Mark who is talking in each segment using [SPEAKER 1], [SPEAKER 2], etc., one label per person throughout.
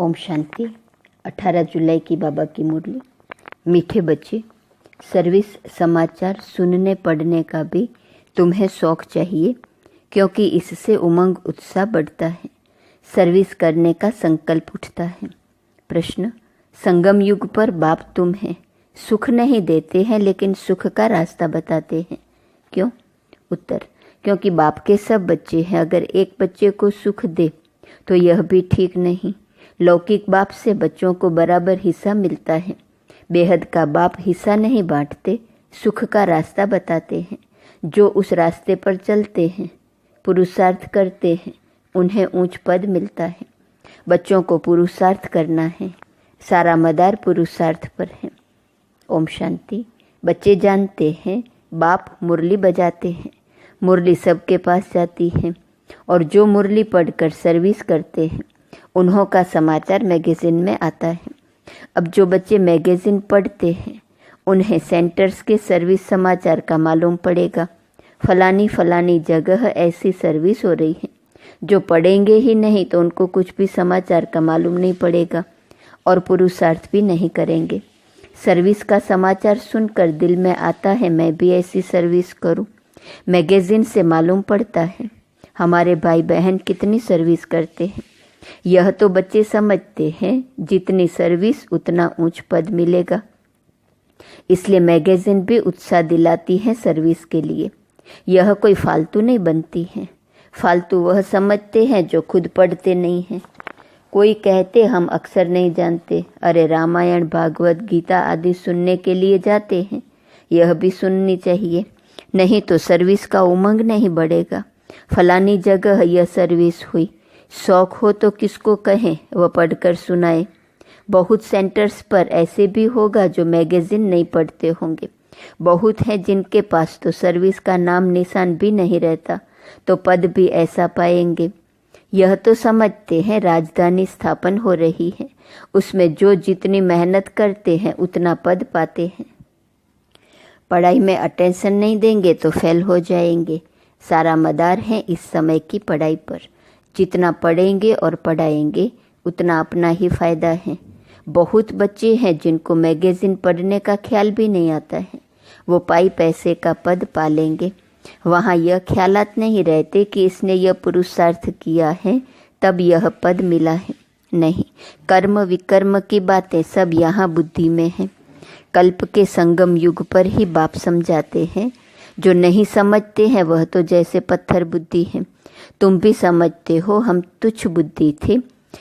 [SPEAKER 1] ओम शांति। 18 जुलाई की बाबा की मुरली। मीठे बच्चे, सर्विस समाचार सुनने पढ़ने का भी तुम्हें शौक चाहिए, क्योंकि इससे उमंग उत्साह बढ़ता है, सर्विस करने का संकल्प उठता है। प्रश्न: संगम युग पर बाप तुम्हें सुख नहीं देते हैं, लेकिन सुख का रास्ता बताते हैं, क्यों? उत्तर: क्योंकि बाप के सब बच्चे हैं। अगर एक बच्चे को सुख दे तो यह भी ठीक नहीं। लौकिक बाप से बच्चों को बराबर हिस्सा मिलता है। बेहद का बाप हिस्सा नहीं बांटते, सुख का रास्ता बताते हैं। जो उस रास्ते पर चलते हैं, पुरुषार्थ करते हैं, उन्हें ऊंच पद मिलता है। बच्चों को पुरुषार्थ करना है, सारा मदार पुरुषार्थ पर है। ओम शांति। बच्चे जानते हैं बाप मुरली बजाते हैं, मुरली सबके पास जाती है, और जो मुरली पढ़कर सर्विस करते हैं उन्हों का समाचार मैगज़ीन में आता है। अब जो बच्चे मैगज़ीन पढ़ते हैं उन्हें सेंटर्स के सर्विस समाचार का मालूम पड़ेगा। फलानी फलानी जगह ऐसी सर्विस हो रही है। जो पढ़ेंगे ही नहीं तो उनको कुछ भी समाचार का मालूम नहीं पड़ेगा और पुरुषार्थ भी नहीं करेंगे। सर्विस का समाचार सुनकर दिल में आता है मैं भी ऐसी सर्विस करूं। मैगज़ीन से मालूम पड़ता है हमारे भाई बहन कितनी सर्विस करते हैं। यह तो बच्चे समझते हैं जितनी सर्विस उतना ऊंच पद मिलेगा, इसलिए मैगज़ीन भी उत्साह दिलाती है सर्विस के लिए। यह कोई फालतू नहीं बनती है। फालतू वह समझते हैं जो खुद पढ़ते नहीं हैं। कोई कहते हम अक्सर नहीं जानते। अरे रामायण, भागवत, गीता आदि सुनने के लिए जाते हैं, यह भी सुननी चाहिए, नहीं तो सर्विस का उमंग नहीं बढ़ेगा। फलानी जगह यह सर्विस हुई, शौक हो तो किसको कहें वह पढ़कर सुनाए। बहुत सेंटर्स पर ऐसे भी होगा जो मैगज़ीन नहीं पढ़ते होंगे। बहुत हैं जिनके पास तो सर्विस का नाम निशान भी नहीं रहता, तो पद भी ऐसा पाएंगे। यह तो समझते हैं राजधानी स्थापन हो रही है, उसमें जो जितनी मेहनत करते हैं उतना पद पाते हैं। पढ़ाई में अटेंशन नहीं देंगे तो फेल हो जाएंगे। सारा मदार है इस समय की पढ़ाई पर। जितना पढ़ेंगे और पढ़ाएंगे उतना अपना ही फ़ायदा है। बहुत बच्चे हैं जिनको मैगज़ीन पढ़ने का ख्याल भी नहीं आता है। वो पाई पैसे का पद पालेंगे। वहाँ यह ख्यालात नहीं रहते कि इसने यह पुरुषार्थ किया है तब यह पद मिला है। नहीं, कर्म विकर्म की बातें सब यहाँ बुद्धि में हैं। कल्प के संगम युग पर ही बाप समझाते हैं। जो नहीं समझते हैं वह तो जैसे पत्थर बुद्धि है। तुम भी समझते हो हम तुच्छ बुद्धि थे,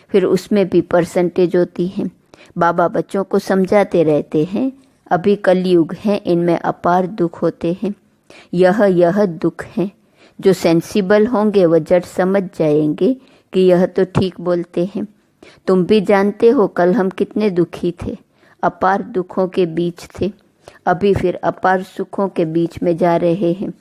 [SPEAKER 1] फिर उसमें भी परसेंटेज होती है। बाबा बच्चों को समझाते रहते हैं अभी कलयुग है, इनमें अपार दुख होते हैं। यह दुख है। जो सेंसिबल होंगे वह जट समझ जाएंगे कि यह तो ठीक बोलते हैं। तुम भी जानते हो कल हम कितने दुखी थे, अपार दुखों के बीच थे, अभी फिर अपार सुखों के बीच में जा रहे हैं।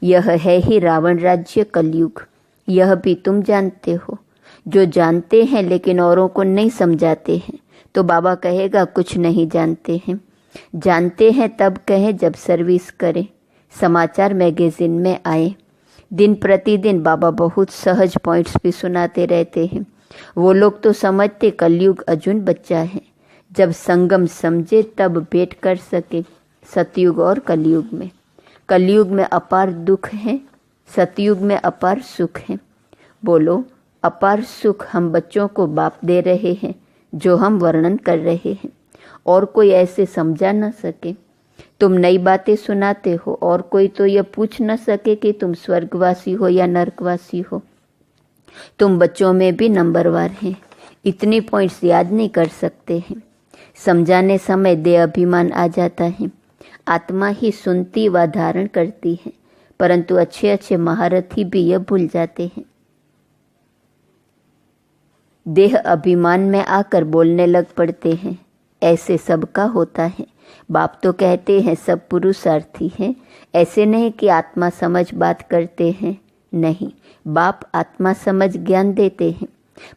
[SPEAKER 1] यह है ही रावण राज्य कलयुग। यह भी तुम जानते हो। जो जानते हैं लेकिन औरों को नहीं समझाते हैं तो बाबा कहेगा कुछ नहीं जानते हैं। जानते हैं तब कहें जब सर्विस करें, समाचार मैगज़ीन में आए। दिन प्रतिदिन बाबा बहुत सहज पॉइंट्स भी सुनाते रहते हैं। वो लोग तो समझते कलयुग अर्जुन बच्चा है। जब संगम समझे तब भेंट कर सके सतयुग और कलयुग में। कलयुग में अपार दुख है, सतयुग में अपार सुख है। बोलो, अपार सुख हम बच्चों को बाप दे रहे हैं जो हम वर्णन कर रहे हैं, और कोई ऐसे समझा न सके। तुम नई बातें सुनाते हो और कोई तो यह पूछ न सके कि तुम स्वर्गवासी हो या नरकवासी हो। तुम बच्चों में भी नंबरवार हैं, इतनी पॉइंट्स याद नहीं कर सकते हैं। समझाने समय देह अभिमान आ जाता है। आत्मा ही सुनती व धारण करती है, परंतु अच्छे अच्छे महारथी भी यह भूल जाते हैं। देह अभिमान में आकर बोलने लग पड़ते हैं, ऐसे सबका होता है। बाप तो कहते हैं सब पुरुषार्थी हैं। ऐसे नहीं कि आत्मा समझ बात करते हैं, नहीं, बाप आत्मा समझ ज्ञान देते हैं।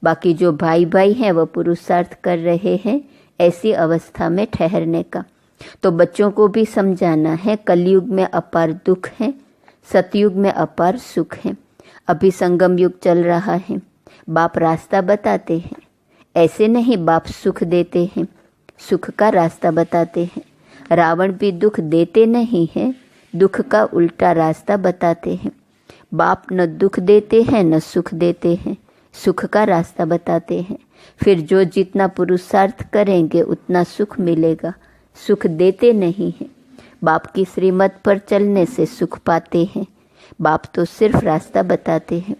[SPEAKER 1] बाकी जो भाई भाई हैं वह पुरुषार्थ कर रहे हैं ऐसी अवस्था में ठहरने का। तो बच्चों को भी समझाना है कलयुग में अपार दुख है, सतयुग में अपार सुख है। अभी संगम युग चल रहा है। बाप रास्ता बताते हैं। ऐसे नहीं बाप सुख देते हैं, सुख का रास्ता बताते हैं। रावण भी दुख देते नहीं हैं, दुख का उल्टा रास्ता बताते हैं। बाप न दुख देते हैं न सुख देते हैं, सुख का रास्ता बताते हैं। फिर जो जितना पुरुषार्थ करेंगे उतना सुख मिलेगा, सुख देते नहीं हैं। बाप की श्रीमत पर चलने से सुख पाते हैं, बाप तो सिर्फ रास्ता बताते हैं।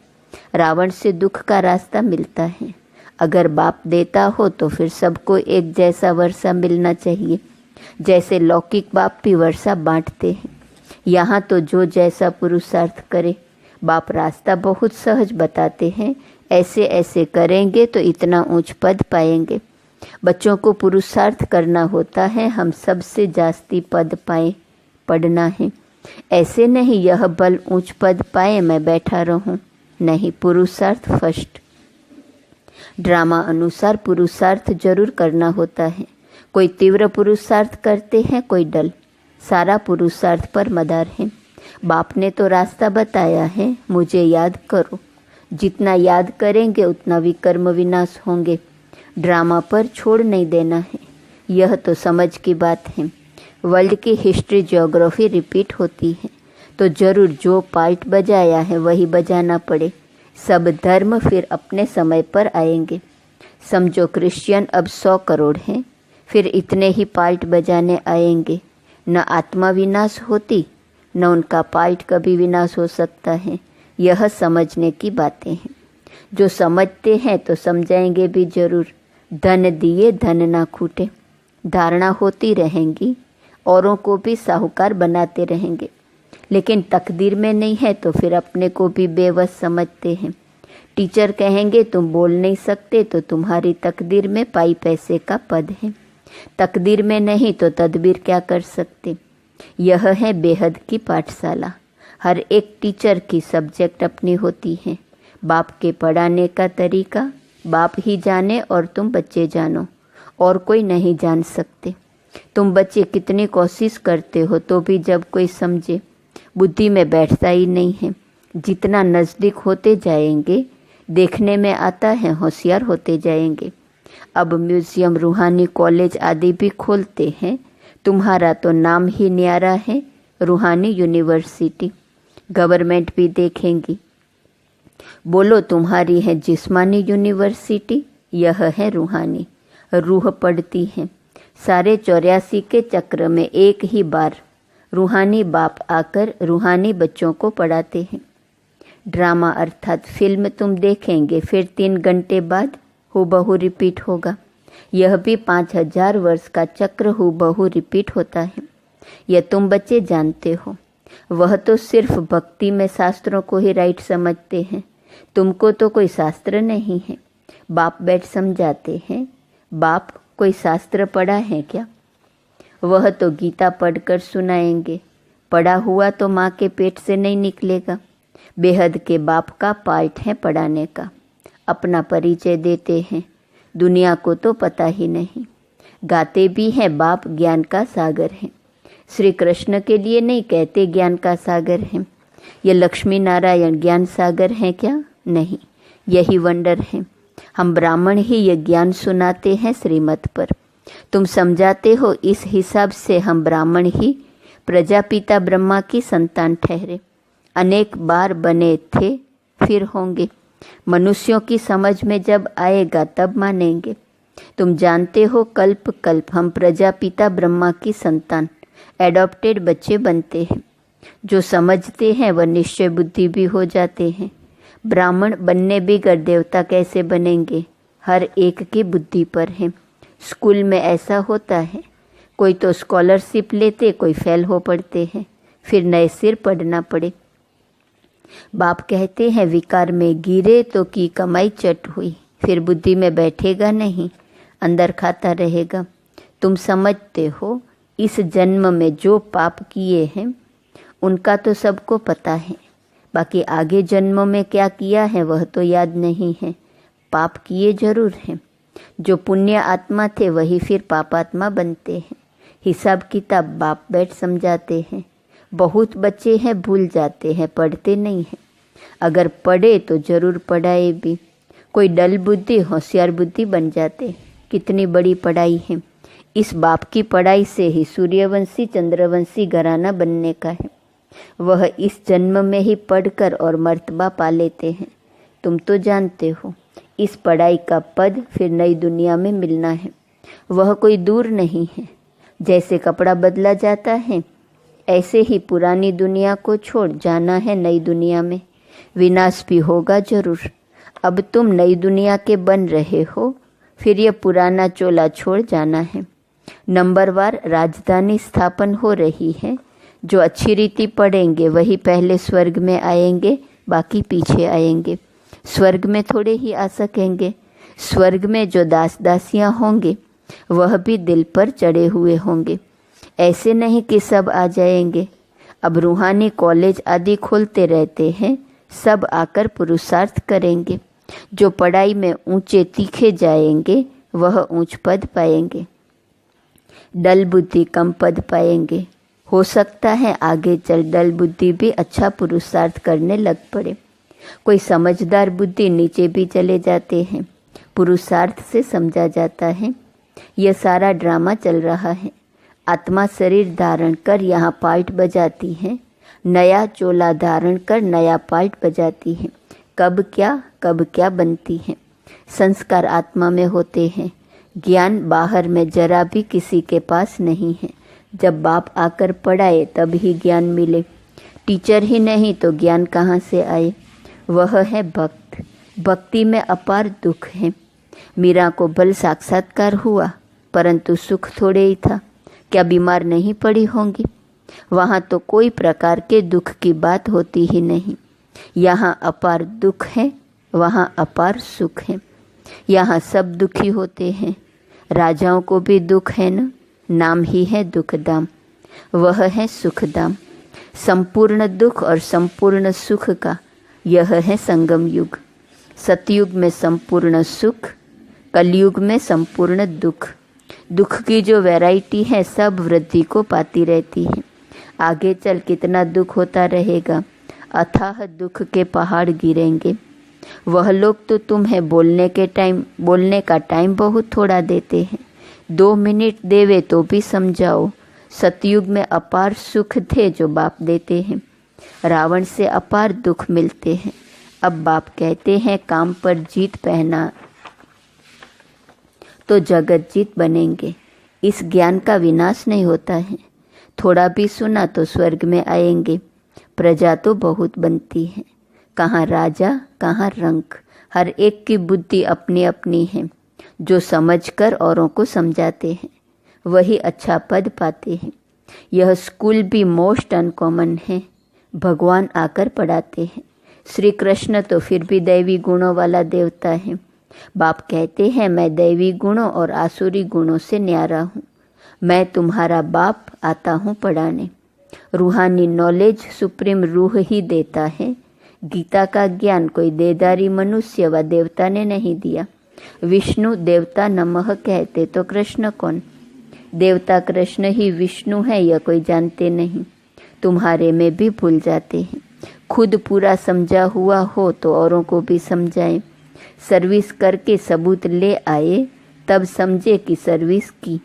[SPEAKER 1] रावण से दुख का रास्ता मिलता है। अगर बाप देता हो तो फिर सबको एक जैसा वर्षा मिलना चाहिए, जैसे लौकिक बाप भी वर्षा बांटते हैं। यहाँ तो जो जैसा पुरुषार्थ करे, बाप रास्ता बहुत सहज बताते हैं। ऐसे ऐसे करेंगे तो इतना ऊंच पद पाएंगे। बच्चों को पुरुषार्थ करना होता है, हम सबसे जास्ती पद पाए, पढ़ना है। ऐसे नहीं यह बल ऊंच पद पाए मैं बैठा रहूं, नहीं, पुरुषार्थ फर्स्ट। ड्रामा अनुसार पुरुषार्थ जरूर करना होता है। कोई तीव्र पुरुषार्थ करते हैं, कोई डल। सारा पुरुषार्थ पर मदार है। बाप ने तो रास्ता बताया है, मुझे याद करो। जितना याद करेंगे उतना विकर्म विनाश होंगे। ड्रामा पर छोड़ नहीं देना है, यह तो समझ की बात है। वर्ल्ड की हिस्ट्री ज्योग्राफी रिपीट होती है तो जरूर जो पार्ट बजाया है वही बजाना पड़े। सब धर्म फिर अपने समय पर आएंगे। समझो क्रिश्चियन अब 100 करोड़ हैं, फिर इतने ही पार्ट बजाने आएंगे। न आत्मा विनाश होती, न उनका पार्ट कभी विनाश हो सकता है। यह समझने की बातें हैं। जो समझते हैं तो समझाएंगे भी जरूर। धन दिए धन ना खूटे, धारणा होती रहेंगी, औरों को भी साहूकार बनाते रहेंगे। लेकिन तकदीर में नहीं है तो फिर अपने को भी बेवस समझते हैं। टीचर कहेंगे तुम बोल नहीं सकते तो तुम्हारी तकदीर में पाई पैसे का पद है। तकदीर में नहीं तो तदबीर क्या कर सकते। यह है बेहद की पाठशाला। हर एक टीचर की सब्जेक्ट अपनी होती है। बाप के पढ़ाने का तरीका बाप ही जाने और तुम बच्चे जानो, और कोई नहीं जान सकते। तुम बच्चे कितनी कोशिश करते हो तो भी जब कोई समझे, बुद्धि में बैठता ही नहीं है। जितना नज़दीक होते जाएंगे देखने में आता है, होशियार होते जाएंगे। अब म्यूज़ियम, रूहानी कॉलेज आदि भी खोलते हैं। तुम्हारा तो नाम ही न्यारा है, रूहानी यूनिवर्सिटी। गवर्नमेंट भी देखेंगी। बोलो तुम्हारी है जिस्मानी यूनिवर्सिटी, यह है रूहानी। रूह पढ़ती है। सारे 84 के चक्र में एक ही बार रूहानी बाप आकर रूहानी बच्चों को पढ़ाते हैं। ड्रामा अर्थात फिल्म तुम देखेंगे, फिर 3 घंटे बाद हूबहू रिपीट होगा। यह भी 5000 वर्ष का चक्र हूबहू रिपीट होता है। यह तुम बच्चे जानते हो। वह तो सिर्फ भक्ति में शास्त्रों को ही राइट समझते हैं। तुमको तो कोई शास्त्र नहीं है। बाप बैठ समझाते हैं। बाप कोई शास्त्र पढ़ा है क्या? वह तो गीता पढ़कर सुनाएंगे। पढ़ा हुआ तो माँ के पेट से नहीं निकलेगा। बेहद के बाप का पार्ट है पढ़ाने का। अपना परिचय देते हैं, दुनिया को तो पता ही नहीं। गाते भी हैं बाप ज्ञान का सागर है। श्री कृष्ण के लिए नहीं कहते ज्ञान का सागर है। ये लक्ष्मी नारायण ज्ञान सागर हैं क्या? नहीं, यही वंडर है। हम ब्राह्मण ही ये ज्ञान सुनाते हैं श्रीमत पर। तुम समझाते हो, इस हिसाब से हम ब्राह्मण ही प्रजापिता ब्रह्मा की संतान ठहरे। अनेक बार बने थे, फिर होंगे। मनुष्यों की समझ में जब आएगा तब मानेंगे। तुम जानते हो कल्प कल्प हम प्रजापिता ब्रह्मा की संतान एडॉप्टेड बच्चे बनते हैं। जो समझते हैं वह निश्चय बुद्धि भी हो जाते हैं। ब्राह्मण बनने बिगड़ देवता कैसे बनेंगे? हर एक की बुद्धि पर है। स्कूल में ऐसा होता है, कोई तो स्कॉलरशिप लेते, कोई फेल हो पड़ते हैं, फिर नए सिर पढ़ना पड़े। बाप कहते हैं विकार में गिरे तो की कमाई चट हुई। फिर बुद्धि में बैठेगा नहीं, अंदर खाता रहेगा। तुम समझते हो इस जन्म में जो पाप किए हैं उनका तो सबको पता है, बाकी आगे जन्मों में क्या किया है वह तो याद नहीं है। पाप किए जरूर हैं। जो पुण्य आत्मा थे वही फिर पापात्मा बनते हैं। हिसाब किताब बाप बैठ समझाते हैं। बहुत बच्चे हैं भूल जाते हैं, पढ़ते नहीं हैं। अगर पढ़े तो जरूर पढ़ाए भी। कोई डल बुद्धि होशियार बुद्धि बन जाते। कितनी बड़ी पढ़ाई है। इस बाप की पढ़ाई से ही सूर्यवंशी चंद्रवंशी घराना बनने का है। वह इस जन्म में ही पढ़कर और मर्तबा पा लेते हैं। तुम तो जानते हो इस पढ़ाई का पद फिर नई दुनिया में मिलना है। वह कोई दूर नहीं है। जैसे कपड़ा बदला जाता है ऐसे ही पुरानी दुनिया को छोड़ जाना है नई दुनिया में। विनाश भी होगा जरूर। अब तुम नई दुनिया के बन रहे हो, फिर यह पुराना चोला छोड़ जाना है। नंबरवार राजधानी स्थापन हो रही है। जो अच्छी रीति पढ़ेंगे वही पहले स्वर्ग में आएंगे, बाकी पीछे आएंगे। स्वर्ग में थोड़े ही आ सकेंगे। स्वर्ग में जो दास दासियां होंगे वह भी दिल पर चढ़े हुए होंगे। ऐसे नहीं कि सब आ जाएंगे। अब रूहानी कॉलेज आदि खोलते रहते हैं, सब आकर पुरुषार्थ करेंगे। जो पढ़ाई में ऊंचे तीखे जाएंगे वह ऊंच पद पाएंगे। डल बुद्धि कम पद पाएंगे। हो सकता है आगे चल डल बुद्धि भी अच्छा पुरुषार्थ करने लग पड़े। कोई समझदार बुद्धि नीचे भी चले जाते हैं। पुरुषार्थ से समझा जाता है यह सारा ड्रामा चल रहा है। आत्मा शरीर धारण कर यहाँ पार्ट बजाती है, नया चोला धारण कर नया पार्ट बजाती है। कब क्या बनती है। संस्कार आत्मा में होते हैं। ज्ञान बाहर में जरा भी किसी के पास नहीं है। जब बाप आकर पढ़ाए तब ही ज्ञान मिले। टीचर ही नहीं तो ज्ञान कहाँ से आए। वह है भक्त। भक्ति में अपार दुख है। मीरा को बल साक्षात्कार हुआ परंतु सुख थोड़े ही था। क्या बीमार नहीं पड़ी होंगी। वहाँ तो कोई प्रकार के दुख की बात होती ही नहीं। यहाँ अपार दुख है, वहाँ अपार सुख है। यहाँ सब दुखी होते हैं। राजाओं को भी दुख है न, नाम ही है दुखधाम। वह है सुखधाम। संपूर्ण दुख और संपूर्ण सुख का यह है संगम युग। सतयुग में संपूर्ण सुख, कलयुग में संपूर्ण दुख। दुख की जो वैरायटी है सब वृद्धि को पाती रहती है। आगे चल कितना दुख होता रहेगा। अथाह दुख के पहाड़ गिरेंगे। वह लोग तो तुम्हें बोलने का टाइम बहुत थोड़ा देते हैं। 2 मिनट देवे तो भी समझाओ। सतयुग में अपार सुख थे जो बाप देते हैं। रावण से अपार दुख मिलते हैं। अब बाप कहते हैं काम पर जीत पहना तो जगत जीत बनेंगे। इस ज्ञान का विनाश नहीं होता है। थोड़ा भी सुना तो स्वर्ग में आएंगे। प्रजा तो बहुत बनती है। कहाँ राजा कहाँ रंक। हर एक की बुद्धि अपनी अपनी है। जो समझकर औरों को समझाते हैं वही अच्छा पद पाते हैं। यह स्कूल भी मोस्ट अनकॉमन है। भगवान आकर पढ़ाते हैं। श्री कृष्ण तो फिर भी दैवी गुणों वाला देवता है। बाप कहते हैं मैं दैवी गुणों और आसुरी गुणों से न्यारा हूँ। मैं तुम्हारा बाप आता हूँ पढ़ाने। रूहानी नॉलेज सुप्रीम रूह ही देता है। गीता का ज्ञान कोई देदारी मनुष्य व देवता ने नहीं दिया। विष्णु देवता नमः कहते तो कृष्ण कौन। देवता कृष्ण ही विष्णु है यह कोई जानते नहीं। तुम्हारे में भी भूल जाते हैं। खुद पूरा समझा हुआ हो तो औरों को भी समझाएं। सर्विस करके सबूत ले आए तब समझे कि सर्विस की।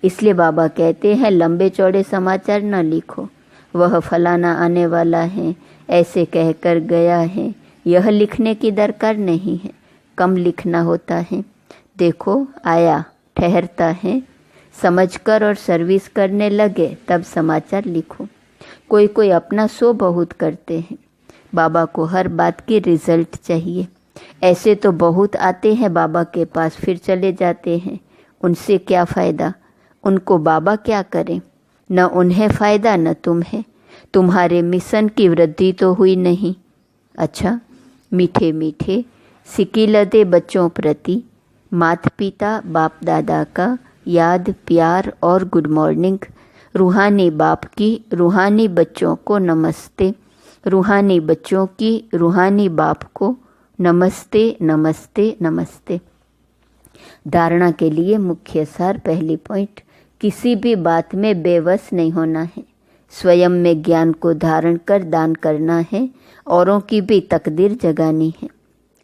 [SPEAKER 1] इसलिए बाबा कहते हैं लंबे चौड़े समाचार न लिखो। वह फलाना आने वाला है ऐसे कहकर गया है, यह लिखने की दरकार नहीं है। कम लिखना होता है। देखो आया ठहरता है। समझकर और सर्विस करने लगे तब समाचार लिखो। कोई कोई अपना सो बहुत करते हैं। बाबा को हर बात की रिजल्ट चाहिए। ऐसे तो बहुत आते हैं बाबा के पास फिर चले जाते हैं। उनसे क्या फ़ायदा। उनको बाबा क्या करें। न उन्हें फ़ायदा न तुम्हें। तुम्हारे मिशन की वृद्धि तो हुई नहीं। अच्छा मीठे मीठे सिकिलदे बच्चों प्रति माता पिता बाप दादा का याद प्यार और गुड मॉर्निंग। रूहानी बाप की रूहानी बच्चों को नमस्ते। रूहानी बच्चों की रूहानी बाप को नमस्ते नमस्ते नमस्ते। धारणा के लिए मुख्य सार। पहली पॉइंट, किसी भी बात में बेवश नहीं होना है। स्वयं में ज्ञान को धारण कर दान करना है। औरों की भी तकदीर जगानी है।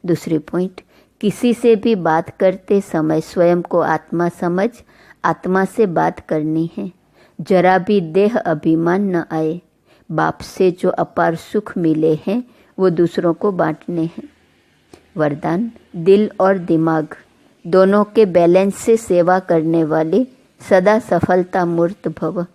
[SPEAKER 1] दूसरी पॉइंट, किसी से भी बात करते समय स्वयं को आत्मा समझ आत्मा से बात करनी है। जरा भी देह अभिमान न आए। बाप से जो अपार सुख मिले हैं वो दूसरों को बांटने हैं। वरदान, दिल और दिमाग दोनों के बैलेंस से सेवा करने वाले सदा सफलता मूर्त भव।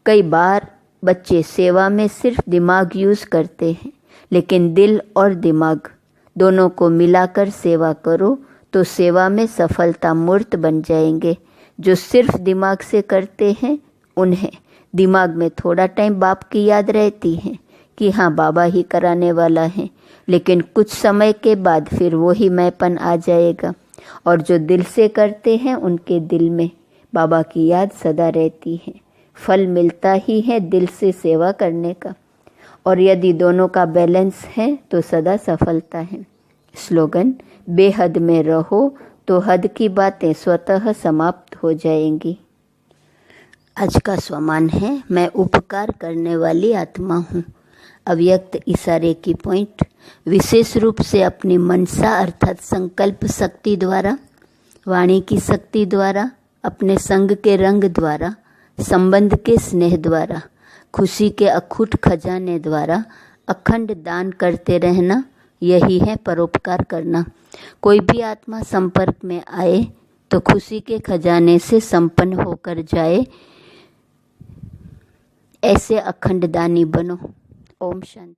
[SPEAKER 1] कई बार बच्चे सेवा में सिर्फ दिमाग यूज़ करते हैं, लेकिन दिल और दिमाग दोनों को मिलाकर सेवा करो तो सेवा में सफलता मूर्त बन जाएंगे। जो सिर्फ दिमाग से करते हैं उन्हें दिमाग में थोड़ा टाइम बाप की याद रहती है कि हाँ बाबा ही कराने वाला है, लेकिन कुछ समय के बाद फिर वो ही मैंपन आ जाएगा। और जो दिल से करते हैं उनके दिल में बाबा की याद सदा रहती है। फल मिलता ही है दिल से सेवा करने का, और यदि दोनों का बैलेंस है तो सदा सफलता है। स्लोगन, बेहद में रहो तो हद की बातें स्वतः समाप्त हो जाएंगी। आज का स्वमान है, मैं उपकार करने वाली आत्मा हूँ। अव्यक्त इशारे की पॉइंट, विशेष रूप से अपनी मनसा अर्थात संकल्प शक्ति द्वारा, वाणी की शक्ति द्वारा, अपने संग के रंग द्वारा, संबंध के स्नेह द्वारा, खुशी के अखूट खजाने द्वारा अखंड दान करते रहना, यही है परोपकार करना। कोई भी आत्मा संपर्क में आए तो खुशी के खजाने से संपन्न होकर जाए, ऐसे अखंड दानी बनो। ओम शांति।